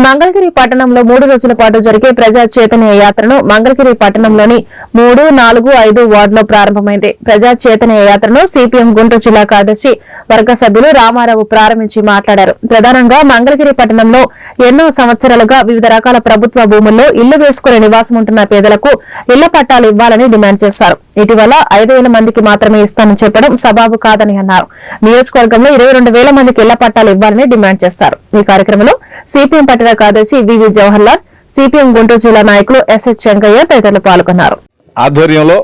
మంగళగిరి పట్టణంలో 3 రోజుల పాటు జరిగే ప్రజా చైతన్య యాత్రను మంగళగిరి పట్టణంలోని 3, 4, 5 వార్డులో ప్రారంభమైంది. ప్రజా చైతన్య యాత్రను సిపిఎం గుంటూరు జిల్లా కార్యదర్శి వర్గ సభ్యులు రామారావు ప్రారంభించి మాట్లాడారు. ప్రధానంగా మంగళగిరి పట్టణంలో ఎన్నో సంవత్సరాలుగా వివిధ రకాల ప్రభుత్వ భూముల్లో ఇళ్లు వేసుకుని నివాసం ఉంటున్న పేదలకు ఇళ్ల పట్టాలు ఇవ్వాలని డిమాండ్ చేశారు. ఇటీవల 5,000 మందికి మాత్రమే ఇస్తామని చెప్పడం సబాబు కాదని అన్నారు. నియోజకవర్గంలో 22,000 మందికి ఇళ్ల పట్టాలు ఇవ్వాలని డిమాండ్ చేశారు. ఈ కార్యక్రమంలో సిపిఎం పట్టణ కార్యదర్శి వివి జవహర్లాల్, సిపిఎం గుంటూరు జిల్లా నాయకులు ఎస్ఎస్ చెంగయ్య తదితరులు పాల్గొన్నారు. ఆధ్వర్యంలో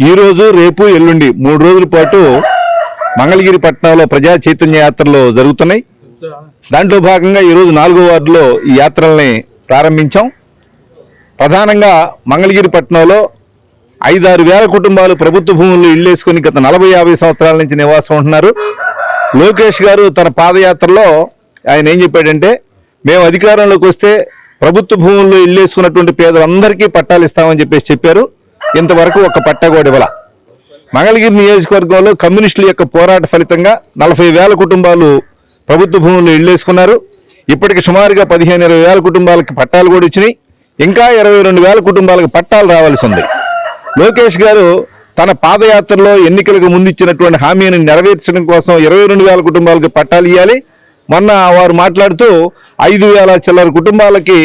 ఈ రోజు, రేపు, ఎల్లుండి 3 రోజుల పాటు మంగళగిరి పట్టణంలో ప్రజా చైతన్య యాత్రలు జరుగుతున్నాయి. దాంట్లో భాగంగా ఈరోజు 4వ వార్డులో ఈ యాత్రల్ని ప్రారంభించాం. ప్రధానంగా మంగళగిరి పట్టణంలో 5-6 వేల కుటుంబాలు ప్రభుత్వ భూముల్లో ఇళ్లేసుకుని గత 40-50 సంవత్సరాల నుంచి నివాసం ఉంటున్నారు. లోకేష్ గారు తన పాదయాత్రలో ఆయన ఏం చెప్పాడంటే, మేము అధికారంలోకి వస్తే ప్రభుత్వ భూముల్లో ఇళ్లేసుకున్నటువంటి పేదలందరికీ పట్టాలు ఇస్తామని చెప్పారు. ఇంతవరకు ఒక్క పట్టా కూడా ఇవ్వాల. మంగళగిరి నియోజకవర్గంలో కమ్యూనిస్టుల యొక్క పోరాట ఫలితంగా 40,000 కుటుంబాలు ప్రభుత్వ భూముల్లో ఇళ్లేసుకున్నారు. ఇప్పటికి సుమారుగా 15-20 వేల కుటుంబాలకి పట్టాలు కూడా ఇచ్చినాయి. ఇంకా 22,000 కుటుంబాలకు పట్టాలు రావాల్సి ఉంది. లోకేష్ గారు తన పాదయాత్రలో ఎన్నికలకు ముందు ఇచ్చినటువంటి హామీని నెరవేర్చడం కోసం 22,000 కుటుంబాలకు పట్టాలు ఇవ్వాలి. మొన్న వారు మాట్లాడుతూ 5,000 చిల్లర కుటుంబాలకి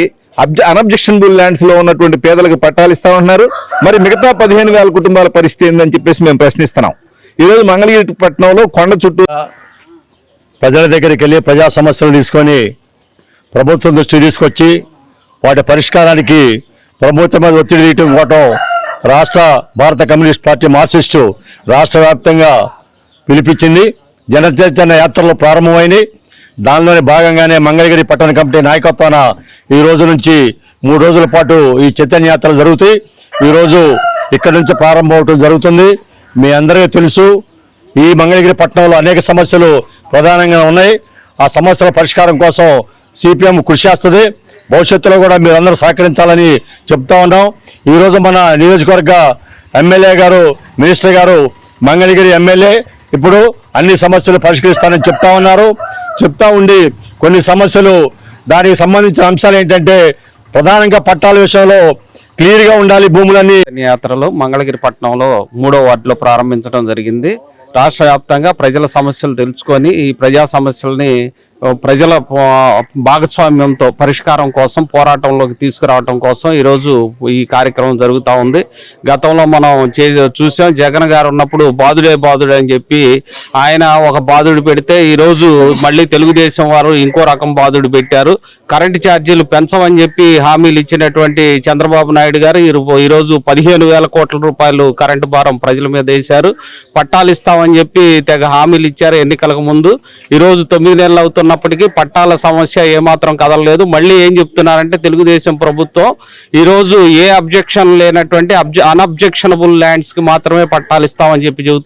అన్అబ్జెక్షనబుల్ ల్యాండ్స్ లో ఉన్నటువంటి పేదలకు పట్టాలు ఇస్తామంటున్నారు. మరి మిగతా 15,000 కుటుంబాల పరిస్థితి ఏందని చెప్పేసి మేము ప్రశ్నిస్తున్నాం. ఈరోజు మంగళగిరి పట్టణంలో కొండ చుట్టూ ప్రజల దగ్గరికి వెళ్ళి ప్రజా సమస్యలు తీసుకొని ప్రభుత్వం దృష్టికి తీసుకొచ్చి వాటి పరిష్కారానికి ప్రభుత్వం మీద ఒత్తిడి తీయటం రాష్ట్ర భారత కమ్యూనిస్ట్ పార్టీ మార్క్సిస్టు రాష్ట్ర వ్యాప్తంగా పిలిపించింది. జనచైతన్య యాత్రలు ప్రారంభమైంది. దానిలోని భాగంగానే మంగళగిరి పట్టణ కమిటీ నాయకత్వాన ఈ రోజు నుంచి 3 రోజుల పాటు ఈ చైతన్య యాత్రలు జరుగుతాయి. ఈరోజు ఇక్కడ నుంచి ప్రారంభం అవటం జరుగుతుంది. మీ అందరికీ తెలుసు, ఈ మంగళగిరి పట్టణంలో అనేక సమస్యలు ప్రధానంగా ఉన్నాయి. ఆ సమస్యల పరిష్కారం కోసం సిపిఎం కృషి చేస్తుంది. భవిష్యత్తులో కూడా మీరందరూ సహకరించాలని చెప్తా ఉన్నాం. ఈరోజు మన నియోజకవర్గ ఎమ్మెల్యే గారు, మినిస్టర్ గారు, మంగళగిరి ఎమ్మెల్యే ఇప్పుడు అన్ని సమస్యలు పరిష్కరిస్తానని చెప్తా ఉండి కొన్ని సమస్యలు, దానికి సంబంధించిన అంశాలు ఏంటంటే ప్రధానంగా పట్టాల విషయంలో క్లియర్గా ఉండాలి. భూములన్నీ యాత్రలు మంగళగిరి పట్టణంలో 3వ వార్డులో ప్రారంభించడం జరిగింది. రాష్ట్ర వ్యాప్తంగా ప్రజల సమస్యలు తెలుసుకొని ఈ ప్రజా సమస్యల్ని ప్రజల భాగస్వామ్యంతో పరిష్కారం కోసం పోరాటంలోకి తీసుకురావడం కోసం ఈరోజు ఈ కార్యక్రమం జరుగుతూ ఉంది. గతంలో మనం చూసాం, జగన్ గారు ఉన్నప్పుడు బాధుడే అని చెప్పి ఆయన ఒక బాధుడు పెడితే ఈరోజు మళ్ళీ తెలుగుదేశం వారు ఇంకో రకం బాధుడు పెట్టారు. కరెంటు ఛార్జీలు పెంచమని చెప్పి హామీలు ఇచ్చినటువంటి చంద్రబాబు నాయుడు గారు ఈరోజు 15,000 కోట్ల రూపాయలు కరెంటు భారం ప్రజల మీద వేశారు. పట్టాలు ఇస్తామని చెప్పి తెగ హామీలు ఇచ్చారు ఎన్నికలకు ముందు. ఈరోజు 9 నెలలు అవుతున్నప్పటికీ పట్టాల సమస్య ఏమాత్రం కదలలేదు. మళ్ళీ ఏం చెప్తున్నారంటే తెలుగుదేశం ప్రభుత్వం ఈరోజు ఏ అబ్జెక్షన్ లేనటువంటి అన్అబ్జెక్షనబుల్ ల్యాండ్స్ కి మాత్రమే పట్టాలు ఇస్తామని చెప్పి చెబుతా